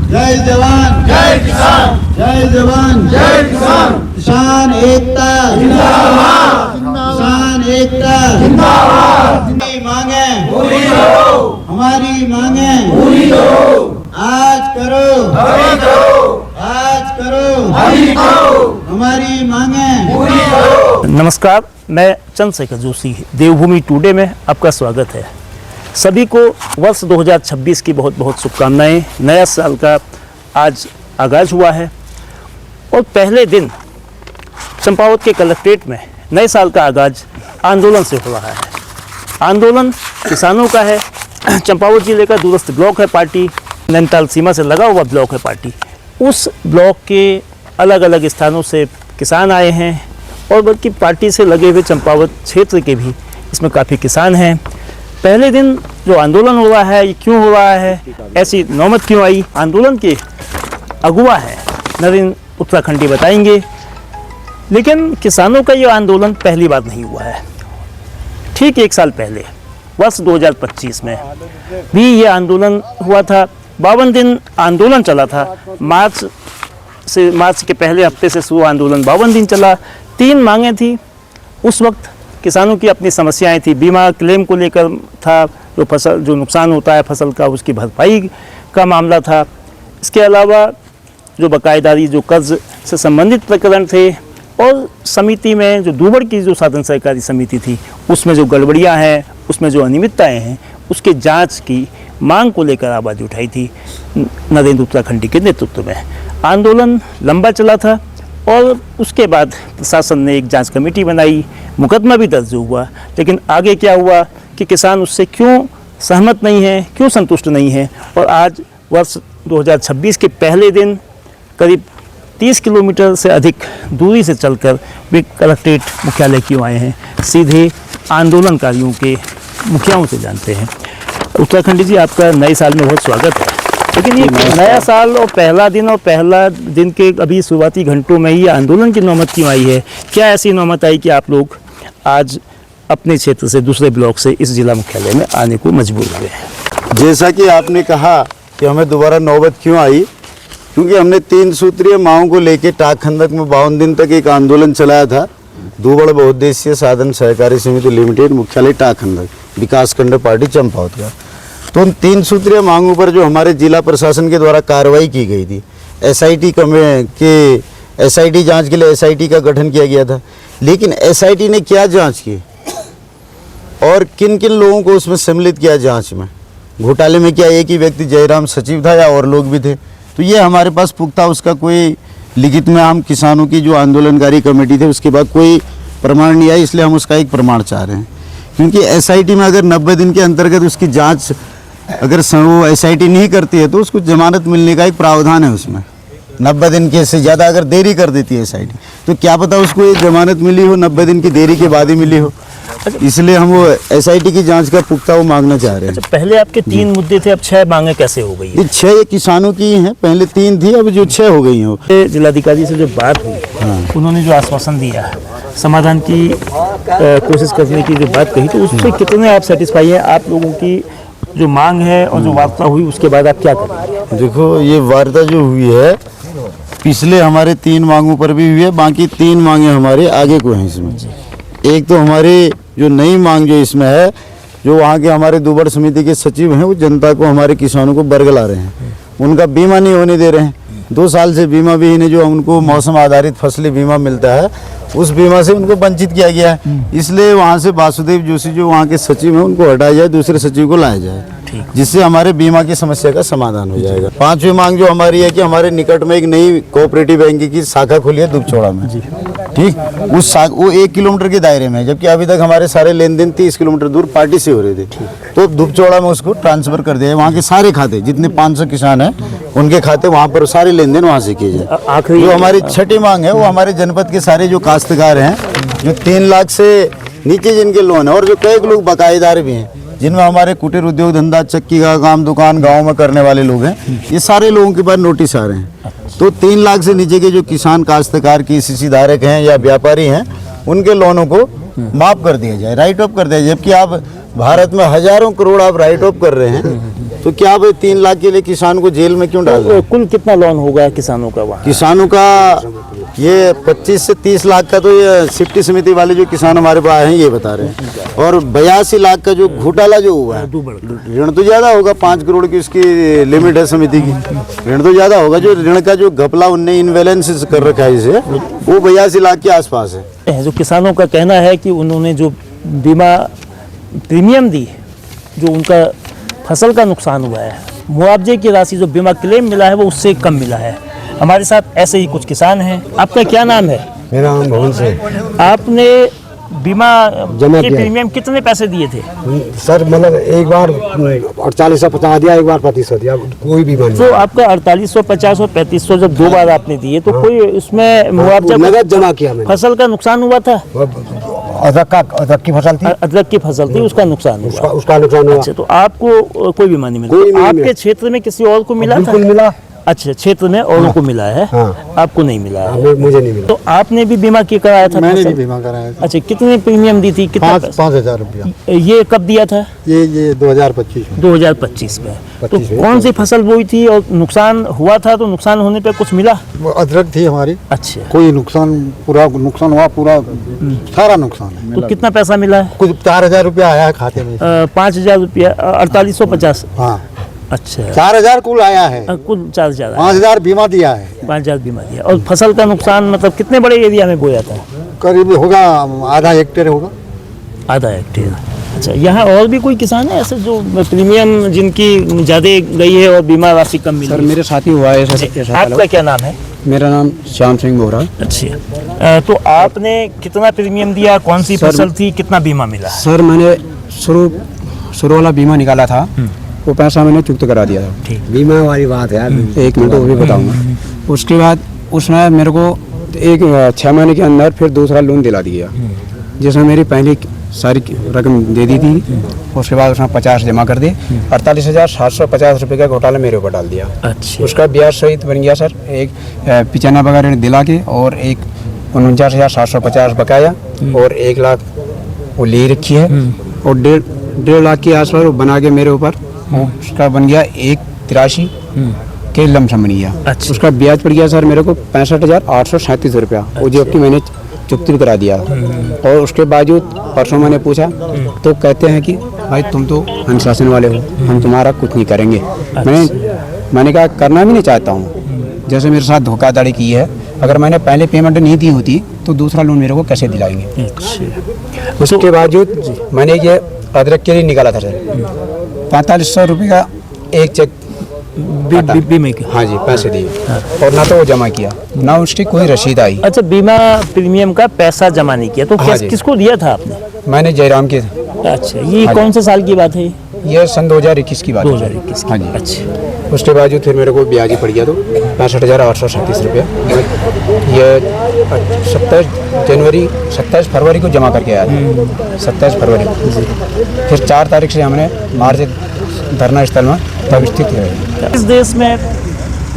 जय जवान जय किसान, जय जवान जय किसान। किसान एकता जिंदाबाद, किसान एकता जिंदाबाद। हमारी मांगे पूरी करो, हमारी मांगे पूरी करो। आज करो अभी करो, आज करो अभी करो, हमारी मांगे पूरी करो। नमस्कार, मैं चंद्रशेखर जोशी, देवभूमि टुडे में आपका स्वागत है। सभी को वर्ष 2026 की बहुत बहुत शुभकामनाएं। नया साल का आज आगाज़ हुआ है और पहले दिन चंपावत के कलेक्ट्रेट में नए साल का आगाज़ आंदोलन से हो रहा है। आंदोलन किसानों का है। चंपावत जिले का दूरस्थ ब्लॉक है पार्टी, नैनीताल सीमा से लगा हुआ ब्लॉक है पार्टी। उस ब्लॉक के अलग अलग स्थानों से किसान आए हैं और बल्कि पार्टी से लगे हुए चंपावत क्षेत्र के भी इसमें काफ़ी किसान हैं। पहले दिन जो आंदोलन हो रहा है, ये क्यों हो रहा है, ऐसी नौबत क्यों आई, आंदोलन के अगुवा है नरेंद्र उत्तराखंडी बताएंगे। लेकिन किसानों का ये आंदोलन पहली बार नहीं हुआ है। ठीक एक साल पहले वर्ष 2025 में भी ये आंदोलन हुआ था। 52 दिन आंदोलन चला था। मार्च के पहले हफ्ते से शुरू आंदोलन 52 दिन चला। 3 मांगें थी। उस वक्त किसानों की अपनी समस्याएं थी। बीमा क्लेम को लेकर था, जो नुकसान होता है फसल का, उसकी भरपाई का मामला था। इसके अलावा जो बकायेदारी, जो कर्ज से संबंधित प्रकरण थे और समिति में जो दूबड़ की जो साधन सहकारी समिति थी, उसमें जो गड़बड़ियां हैं, उसमें जो अनियमितताएं हैं, उसके जांच की मांग को लेकर आवाज़ उठाई थी नरेंद्र उत्तराखंडी के नेतृत्व में। आंदोलन लंबा चला था और उसके बाद प्रशासन ने एक जांच कमेटी बनाई, मुकदमा भी दर्ज हुआ। लेकिन आगे क्या हुआ कि किसान उससे क्यों सहमत नहीं है, क्यों संतुष्ट नहीं है। और आज वर्ष 2026 के पहले दिन करीब 30 किलोमीटर से अधिक दूरी से चलकर वे कलेक्ट्रेट मुख्यालय क्यों आए हैं, सीधे आंदोलनकारियों के मुखियाओं से जानते हैं। उत्तराखंडी जी, आपका नए साल में बहुत स्वागत है। लेकिन ये नया साल और पहला दिन के अभी शुरुआती घंटों में ही आंदोलन की नौबत क्यों आई है? क्या ऐसी नौबत आई कि आप लोग आज अपने क्षेत्र से दूसरे ब्लॉक से इस जिला मुख्यालय में आने को मजबूर हुए हैं? जैसा कि आपने कहा कि हमें दोबारा नौबत क्यों आई, क्योंकि हमने 3 सूत्रीय मांगों को लेकर टाक खंदक में 52 दिन तक एक आंदोलन चलाया था। दूबड़ बहुउद्देशीय साधन सहकारी समिति लिमिटेड, मुख्यालय टाक खंदक, विकासखंड पार्टी चंपावत का। तो उन 3 सूत्रीय मांगों पर जो हमारे जिला प्रशासन के द्वारा कार्रवाई की गई थी, एसआईटी जांच के लिए एसआईटी का गठन किया गया था। लेकिन एसआईटी ने क्या जांच की और किन किन लोगों को उसमें सम्मिलित किया जांच में? घोटाले में क्या एक ही व्यक्ति जयराम सचिव था या और लोग भी थे? तो ये हमारे पास पुख्ता उसका कोई लिखित में, हम किसानों की जो आंदोलनकारी कमेटी थे उसके बाद कोई प्रमाण नहीं आया, इसलिए हम उसका एक प्रमाण चाह रहे हैं। क्योंकि एसआईटी में अगर 90 दिन के अंतर्गत उसकी जांच अगर वो एसआईटी नहीं करती है तो उसको जमानत मिलने का एक प्रावधान है उसमें। 90 दिन के से ज़्यादा अगर देरी कर देती है एसआईटी, तो क्या पता उसको ये जमानत मिली हो 90 दिन की देरी के बाद ही मिली हो। इसलिए हम वो एसआईटी की जांच का पुख्ता वो मांगना चाह रहे हैं। अच्छा, पहले आपके 3 मुद्दे थे, अब 6 मांगे कैसे हो गई? ये 6 किसानों की हैं, पहले 3 थी, अब जो 6 हो गई हैं। जिलाधिकारी से जो बात हुई, उन्होंने जो आश्वासन दिया, समाधान की कोशिश करने की जो बात कही, तो उससे कितने आप सेटिस्फाई हैं? आप लोगों की जो मांग है और जो वार्ता हुई उसके बाद आप क्या करेंगे? देखो, ये वार्ता जो हुई है पिछले हमारे 3 मांगों पर भी हुई है, बाकी 3 मांगे हमारे आगे को हैं इसमें। एक तो हमारी जो नई मांग जो इसमें है, जो वहाँ के हमारे दूबड़ समिति के सचिव हैं, वो जनता को, हमारे किसानों को बरगला रहे हैं। उनका बीमा नहीं होने दे रहे हैं। 2 साल से बीमा विहीन है। जो उनको मौसम आधारित फसली बीमा मिलता है, उस बीमा से उनको वंचित किया गया है। इसलिए वहाँ से वासुदेव जोशी जो वहाँ के सचिव हैं, उनको हटाया जाए, दूसरे सचिव को लाया जाए, जिससे हमारे बीमा की समस्या का समाधान हो जाएगा। 5वीं मांग जो हमारी है कि हमारे निकट में एक नई कोऑपरेटिव बैंक की शाखा खुली है दुबचौड़ा में। ठीक, वो 1 किलोमीटर के दायरे में है, जबकि अभी तक हमारे सारे लेन देन 30 किलोमीटर दूर पार्टी से हो रहे थे। तो दुबचौड़ा में उसको ट्रांसफर कर दिया है। वहाँ के सारे खाते, जितने 500 किसान हैं, उनके खाते वहाँ पर सारे लेन देन वहाँ से किए जाए। जो हमारी 6ठी मांग है, वो हमारे जनपद के सारे जो काश्तकार हैं, जो 3 लाख से नीचे जिनके लोन है, और जो कई लोग बकायेदार भी हैं, जिनमें हमारे कुटीर उद्योग धंधा, चक्की का काम, दुकान गांव में करने वाले लोग हैं, ये सारे लोगों के पास नोटिस आ रहे हैं। तो 3 लाख से नीचे के जो किसान, काश्तकार, KCC धारक हैं या व्यापारी हैं, उनके लोनों को माफ कर दिया जाए, राइट ऑफ कर दिया जाए। जबकि आप भारत में हजारों करोड़ आप राइट ऑफ कर रहे हैं, तो क्या अब 3 लाख के लिए किसान को जेल में क्यों डाल रहे हैं? कुल कितना लोन होगा किसानों का वहाँ? किसानों का ये 25 से 30 लाख का तो ये सिफ्टी समिति वाले जो किसान हमारे पास हैं ये बता रहे हैं, और 82 लाख का जो घोटाला जो हुआ है, ऋण तो ज्यादा होगा, 5 करोड़ की उसकी लिमिट है समिति की, ऋण तो ज्यादा होगा। जो ऋण का जो घपला उनने इनबैलेंस कर रखा है इसे, वो 82 लाख के आसपास है। जो किसानों का कहना है कि उन्होंने जो बीमा प्रीमियम दी, जो उनका फसल का नुकसान हुआ है, मुआवजे की राशि जो बीमा क्लेम मिला है वो उससे कम मिला है। हमारे साथ ऐसे ही कुछ किसान हैं। आपका क्या नाम है? मेरा नाम भवन सिंह। आपने बीमा जमा के किया है। प्रीमियम कितने पैसे दिए थे? सर मतलब एक बार 4850 दिया, एक बार 3500 दिया, कोई बीमा नहीं। तो आपका 4850 और 3500 जब 2 बार आपने दिए तो कोई उसमें मुआवजा नगद जमा किया मैंने। फसल का नुकसान हुआ था? अदरक की फसल थी, अदरक की फसल थी, उसका नुकसान हुआ। उसका नुकसान हुआ। अच्छा, तो आपको कोई बीमा नहीं कोई मिला? नहीं आपके मिला। क्षेत्र में किसी और को मिला था? बिल्कुल मिला। अच्छा, क्षेत्र में औरों को मिला है, हाँ। आपको नहीं मिला है। मुझे नहीं मिला। तो आपने भी बीमा की कराया था? मैंने फसल? भी बीमा कराया था। अच्छा, कितनी प्रीमियम दी थी? कितना 5,000 रुपया। ये कब दिया था? ये 2025 में। 2025 में। तो 25 में। कौन सी फसल बोई थी और नुकसान हुआ था? तो नुकसान होने पे कुछ मिला? वो अदरक थी हमारी। अच्छा, कोई नुकसान, पूरा नुकसान हुआ, पूरा सारा नुकसान है। तो कितना पैसा मिला है? कुछ 4,000 रुपया आया है खाते में। 5,000 रुपया, 4850। हाँ, अच्छा, 4,000 कुल आया है। कुल 4,000। 5,000 बीमा दिया है। 5,000 बीमा दिया। और फसल का नुकसान मतलब कितने बड़े एरिया में बोया था? करीब होगा आधा हेक्टेयर होगा। आधा हेक्टेयर। अच्छा, यहाँ और भी कोई किसान है ऐसे जो प्रीमियम जिनकी ज़्यादा गई है और बीमा राशि कम मिली? सर मेरे साथी हुआ है ऐसा। आपका क्या नाम है? मेरा नाम श्याम सिंह बोहरा। अच्छा, तो आपने कितना प्रीमियम दिया? कौन सी फसल थी? कितना बीमा मिला? सर मैंने शुरू वाला बीमा निकाला था, वो पैसा मैंने चुकत करा दिया था। बीमा वाली बात है यार। एक मिनट वो भी बताऊंगा। उसके बाद उसने मेरे को 6 महीने के अंदर फिर दूसरा लोन दिला दिया, जिसमें मेरी पहली सारी रकम दे दी थी। उसके बाद उसने 50 जमा कर दिए। 48,750 रुपये का घोटाला मेरे ऊपर डाल दिया। अच्छा, उसका ब्याज सहित बन गया सर, एक 95 वगैरह दिला के, और एक 49,750 बकाया, और 1 लाख वो ले रखी है, और 1.5 लाख के आसपास वो बना के मेरे ऊपर उसका बन गया 1,83 के लमसम बन गया। अच्छा। उसका ब्याज पड़ गया सर मेरे को 65,837 रुपया, वो जो कि मैंने चुकती भी करा दिया। और उसके बावजूद परसों मैंने पूछा तो कहते हैं कि भाई तुम तो अनुशासन वाले हो, हम तुम्हारा कुछ नहीं करेंगे। मैंने कहा करना भी नहीं चाहता हूँ, जैसे मेरे साथ धोखाधड़ी की है। अगर मैंने पहले पेमेंट नहीं दी होती तो दूसरा लोन मेरे को कैसे दिलाएंगे? अच्छा। उसके बावजूद मैंने ये अदरक के लिए निकाला था सर, 4500 रुपये का एक चेक बीमे के? हाँ जी, पैसे दिए, और ना तो वो जमा किया, ना उसकी कोई रसीद आई। अच्छा, बीमा प्रीमियम का पैसा जमा नहीं किया तो हाँ जी। किसको दिया था आपने? मैंने जयराम के, अच्छा, ये हाँ कौन से साल की बात है? ये सन 2021 की बात है। 2021 की। हाँ जी। अच्छा, उसके बावजूद फिर मेरे को ब्याज ही पड़ गया, तो 65,837 रुपये ये 27 फरवरी को जमा करके आया था। 27 फरवरी को। फिर 4 तारीख से हमने मार्च धरना स्थल में तब स्थित हुए। इस देश में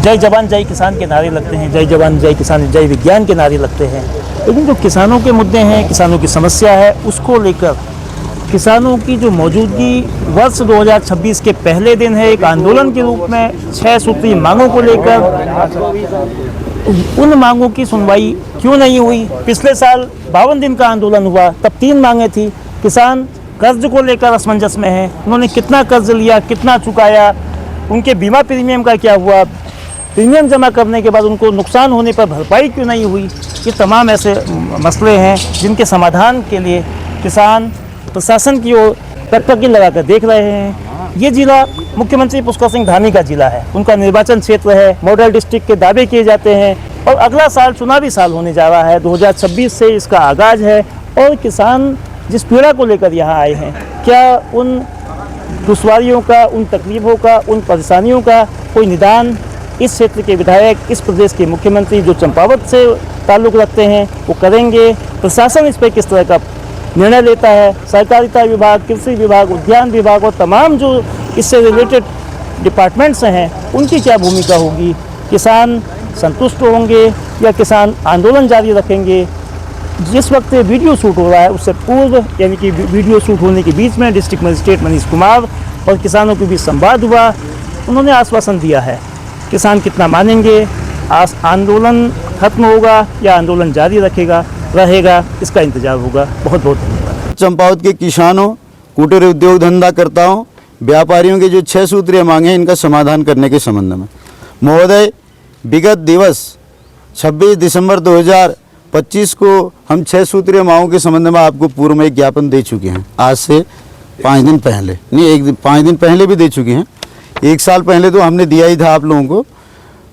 जय जवान जय किसान के नारे लगते हैं, जय जवान जय किसान जय विज्ञान के नारे लगते हैं, लेकिन जो किसानों के मुद्दे हैं, किसानों की समस्या है, उसको लेकर किसानों की जो मौजूदगी वर्ष 2026 के पहले दिन है, एक आंदोलन के रूप में 6 सूत्री मांगों को लेकर, उन मांगों की सुनवाई क्यों नहीं हुई? पिछले साल 52 दिन का आंदोलन हुआ, तब 3 मांगें थी। किसान कर्ज को लेकर असमंजस में है, उन्होंने कितना कर्ज लिया, कितना चुकाया, उनके बीमा प्रीमियम का क्या हुआ, प्रीमियम जमा करने के बाद उनको नुकसान होने पर भरपाई क्यों नहीं हुई? ये तमाम ऐसे मसले हैं जिनके समाधान के लिए किसान प्रशासन की ओर टकटकी लगाकर देख रहे हैं। ये जिला मुख्यमंत्री पुष्कर सिंह धामी का जिला है, उनका निर्वाचन क्षेत्र है, मॉडल डिस्ट्रिक्ट के दावे किए जाते हैं, और अगला साल चुनावी साल होने जा रहा है। 2026 से इसका आगाज है, और किसान जिस पीड़ा को लेकर यहाँ आए हैं, क्या उन दुश्वारियों का, उन तकलीफों का, उन परेशानियों का कोई निदान इस क्षेत्र के विधायक, इस प्रदेश के मुख्यमंत्री जो चंपावत से ताल्लुक़ रखते हैं वो करेंगे? प्रशासन इस पर किस तरह का निर्णय लेता है? सहकारिता विभाग, कृषि विभाग, उद्यान विभाग और तमाम जो इससे रिलेटेड डिपार्टमेंट्स हैं, उनकी क्या भूमिका होगी? किसान संतुष्ट होंगे या किसान आंदोलन जारी रखेंगे? जिस वक्त वीडियो शूट हो रहा है उससे पूर्व, यानी कि वीडियो शूट होने के बीच में डिस्ट्रिक्ट मजिस्ट्रेट मनीष कुमार और किसानों के बीच संवाद हुआ। उन्होंने आश्वासन दिया है, किसान कितना मानेंगे, आंदोलन खत्म होगा या आंदोलन जारी रहेगा, इसका इंतजार होगा। बहुत बहुत धन्यवाद। चंपावत के किसानों, कुटीर उद्योग धंधाकर्ताओं, व्यापारियों के जो 6 सूत्रीय मांगे हैं, इनका समाधान करने के संबंध में महोदय, विगत दिवस 26 दिसंबर 2025 को हम 6 सूत्रीय मांगों के संबंध में आपको पूर्व में एक ज्ञापन दे चुके हैं। आज से 5 दिन पहले, नहीं 5 दिन पहले भी दे चुके हैं। 1 साल पहले तो हमने दिया ही था आप लोगों को।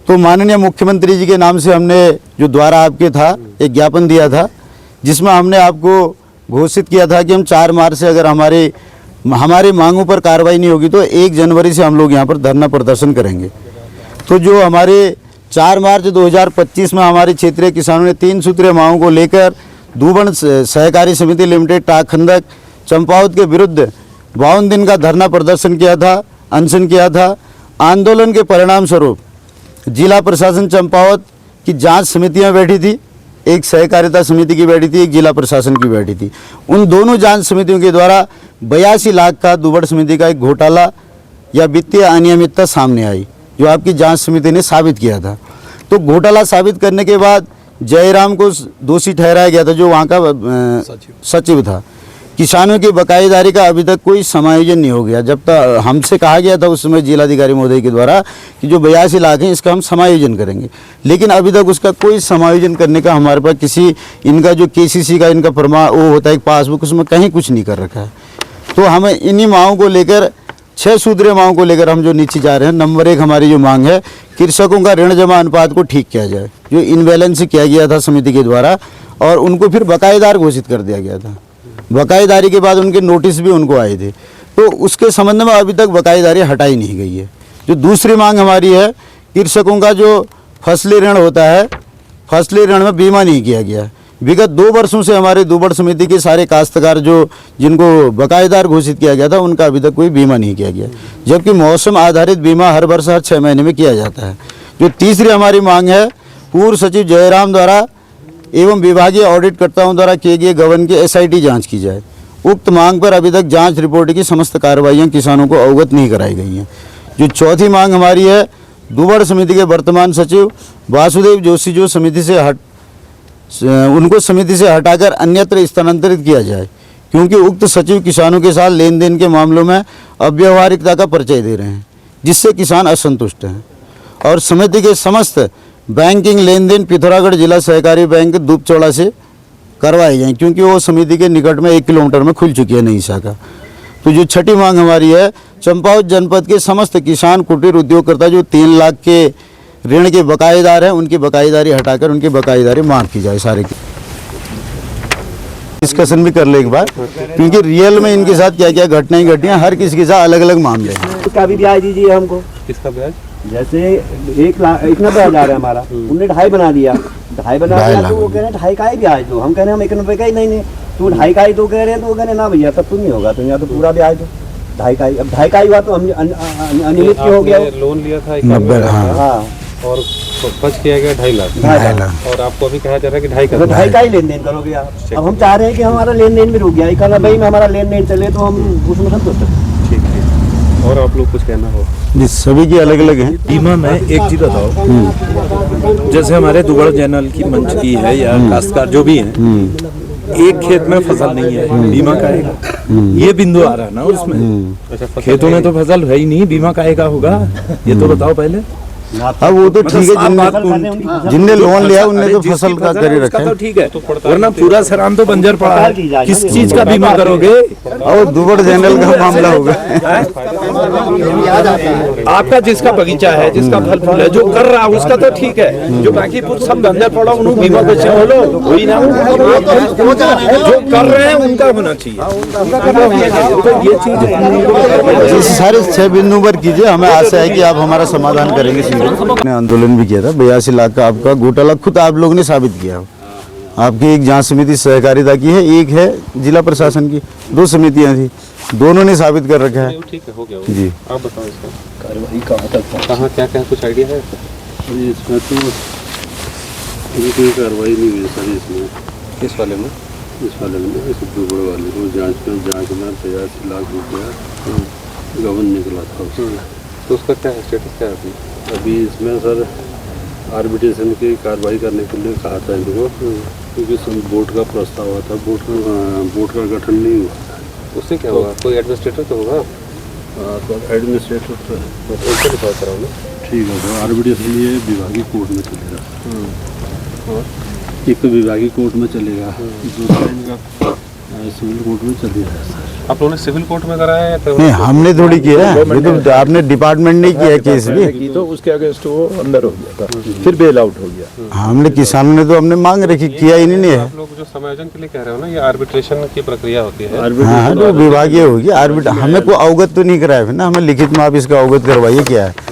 तो माननीय मुख्यमंत्री जी के नाम से हमने जो द्वारा आपके था एक ज्ञापन दिया था, जिसमें हमने आपको घोषित किया था कि हम 4 मार्च से अगर हमारे मांगों पर कार्रवाई नहीं होगी तो 1 जनवरी से हम लोग यहाँ पर धरना प्रदर्शन करेंगे। तो जो हमारे 4 मार्च 2025 में हमारे क्षेत्रीय किसानों ने 3 सूत्रीय मांगों को लेकर दुबन सहकारी समिति लिमिटेड टाखंदक चंपावत के विरुद्ध 52 दिन का धरना प्रदर्शन किया था, अनशन किया था। आंदोलन के परिणाम स्वरूप जिला प्रशासन चंपावत की जांच समितियां बैठी थी, एक सहकारिता समिति की बैठी थी, एक जिला प्रशासन की बैठी थी। उन दोनों जांच समितियों के द्वारा 82 लाख का दुबड़ समिति का एक घोटाला या वित्तीय अनियमितता सामने आई, जो आपकी जांच समिति ने साबित किया था। तो घोटाला साबित करने के बाद जयराम को दोषी ठहराया गया था, जो वहाँ का सचिव था। किसानों की बकायेदारी का अभी तक कोई समायोजन नहीं हो गया, जब तक हमसे कहा गया था उस समय जिलाधिकारी महोदय के द्वारा कि जो 82 लाख हैं इसका हम समायोजन करेंगे, लेकिन अभी तक उसका कोई समायोजन करने का हमारे पास किसी, इनका जो केसीसी का इनका वो होता है पासबुक, उसमें कहीं कुछ नहीं कर रखा है। तो हमें इन्हीं मांगों को लेकर, 6 सूत्रीय मांगों को लेकर हम जो नीचे जा रहे हैं। नंबर 1 हमारी जो मांग है, कृषकों का ऋण जमा अनुपात को ठीक किया जाए, जो इनबैलेंस किया गया था समिति के द्वारा, और उनको फिर बकायेदार घोषित कर दिया गया था। बकायेदारी के बाद उनके नोटिस भी उनको आए थे, तो उसके संबंध में अभी तक बकायेदारी हटाई नहीं गई है। जो दूसरी मांग हमारी है, कृषकों का जो फसली ऋण होता है, फसली ऋण में बीमा नहीं किया गया। विगत 2 वर्षों से हमारे दुबड़ समिति के सारे काश्तकार जिनको बकायेदार घोषित किया गया था, उनका अभी तक कोई बीमा नहीं किया गया, जबकि मौसम आधारित बीमा हर वर्ष हर 6 महीने में किया जाता है। जो तीसरी हमारी मांग है, पूर्व सचिव जयराम द्वारा एवं विभागीय ऑडिटकर्ताओं द्वारा किए गए गबन की SIT जांच की जाए। उक्त मांग पर अभी तक जांच रिपोर्ट की समस्त कार्रवाइयां किसानों को अवगत नहीं कराई गई हैं। जो चौथी मांग हमारी है, दुबड़ समिति के वर्तमान सचिव वासुदेव जोशी जो उनको समिति से हटाकर अन्यत्र स्थानांतरित किया जाए, क्योंकि उक्त सचिव किसानों के साथ लेन देन के मामलों में अव्यवहारिकता का परिचय दे रहे हैं, जिससे किसान असंतुष्ट हैं। और समिति के समस्त बैंकिंग लेन देन पिथौरागढ़ जिला सहकारी बैंक दुबचौड़ा से करवाए जाएं, क्योंकि वो समिति के निकट में 1 किलोमीटर में खुल चुकी है नई शाखा। तो जो छठी मांग हमारी है, चंपावत जनपद के समस्त किसान कुटीर उद्योगकर्ता जो 3 लाख के ऋण के बकायेदार हैं, उनकी बकायेदारी हटाकर उनकी बकायेदारी माफ की जाए। सारे डिस्कशन भी कर ले एक बार, क्योंकि रियल में इनके साथ क्या क्या घटनाएं घटी हैं, हर किसी के साथ अलग अलग मामले हैं। उसका भी ब्याज दीजिए हमको। किसका ब्याज? जैसे 1 लाख इतना ब्याज आ रहा है हमारा, उनने 2.5 बना दिया, 2.5 बना दिया, तो वो कह रहे हैं 2.5 का ही ब्याज दो। हम कह रहे हैं हम 1 रुपये का ही नहीं, तो 2.5 का ही तो कह रहे हैं, तो वो कह रहे हैं ना भैया तब तो नहीं होगा, तो यहाँ तो पूरा ब्याज दो 2.5 का ही। अब 2.5 का ही हुआ तो हम अनियमित हो गया। लोन लिया था 90, हाँ, और खर्च किया गया 2.5 लाख, 2.5 लाख, और आपको अभी कहा जा रहा है कि 2.5 का ही लेन देन करोगे आप। अब हम चाह रहे हैं कि हमारा लेन देन भी रुक गया, कहना भाई हमारा लेन देन चले तो हम उसमें संतुष्ट हैं। ठीक है, और आप लोग कुछ कहना हो? जी, सभी की अलग अलग हैं। बीमा में एक चीज बताओ, जैसे हमारे दुबड़ चैनल की मंच की है या काश्तकार जो भी हैं, एक खेत में फसल नहीं है, बीमा काएगा, ये बिंदु आ रहा है ना उसमें। खेतों में तो फसल है ही नहीं, बीमा काएगा होगा, ये तो बताओ पहले। अब वो तो ठीक है, जिनने लोन लिया उनने तो फसल का करे रखा है, तो ठीक है, वरना पूरा सराम तो बंजर पड़ा है, किस चीज का बीमा करोगे? और दुबड़ चैनल का मामला होगा। आपका जिसका बगीचा है, जिसका फल फूल है, जो कर रहा है उसका तो ठीक है, जो बाकी सब बंजर पड़ा उन्होंने बीमा बचे हो लो, वही ना, जो कर रहे हैं उनका होना चाहिए। तो ये चीज सारे 6 बिंदु पर कीजिए, हमें आशा है कि आप हमारा समाधान करेंगे। ने आंदोलन भी किया था, 82 लाख का आपका घोटाला खुद आप लोग ने साबित किया। आपकी एक जांच समिति सहकारिता की है, एक है जिला प्रशासन की, 2 समितियां थी, दोनों ने साबित कर रखा है। ठीक है, हो गया जी। आप बताओ इसका कार्रवाई कहाँ क्या क्या कुछ आइडिया है? इसमें तो कोई कार्रवाई नहीं हुई सर इसमें। किस वाले में? इस वाले में, इस दुबड़ वाले को जांच में 82 लाख रुपया गबन निकला था उसमें। तो उसका क्या है, स्टेटस क्या है अभी? अभी इसमें सर आर्बिट्रेशन की कार्रवाई करने के लिए कहा था इनको, क्योंकि बोर्ड का प्रस्ताव हुआ था, बोर्ड का गठन नहीं हुआ था। उससे क्या होगा? कोई एडमिनिस्ट्रेटर तो होगा। तो एडमिनिस्ट्रेटर तो है। मतलब उनसे डिसाइड कराओ ना। ठीक है, तो आर्बिट्रेशन ये विभागीय कोर्ट में चलेगा। एक तो विभागीय कोर्ट में चलेगा, दूसरा इनका सिविल कोर्ट में चलेगा सर। आप लोगों ने सिविल कोर्ट में कराया है? नहीं, हमने थोड़ी किया है, ये तो आपने डिपार्टमेंट ने किया केस भी। की तो उसके अगेंस्ट वो अंदर हो गया था, फिर बेल आउट हो गया। हमने किसानों ने तो हमने मांग रखी, किया ही नहीं है। आप लोग जो समायोजन के लिए कह रहे हो ना, ये आर्बिट्रेशन की प्रक्रिया होती है। हाँ, तो विभागीय होगी। हमें को अवगत तो नहीं कराया फिर ना, हमें लिखित में आप इसका अवगत करवाइए क्या है।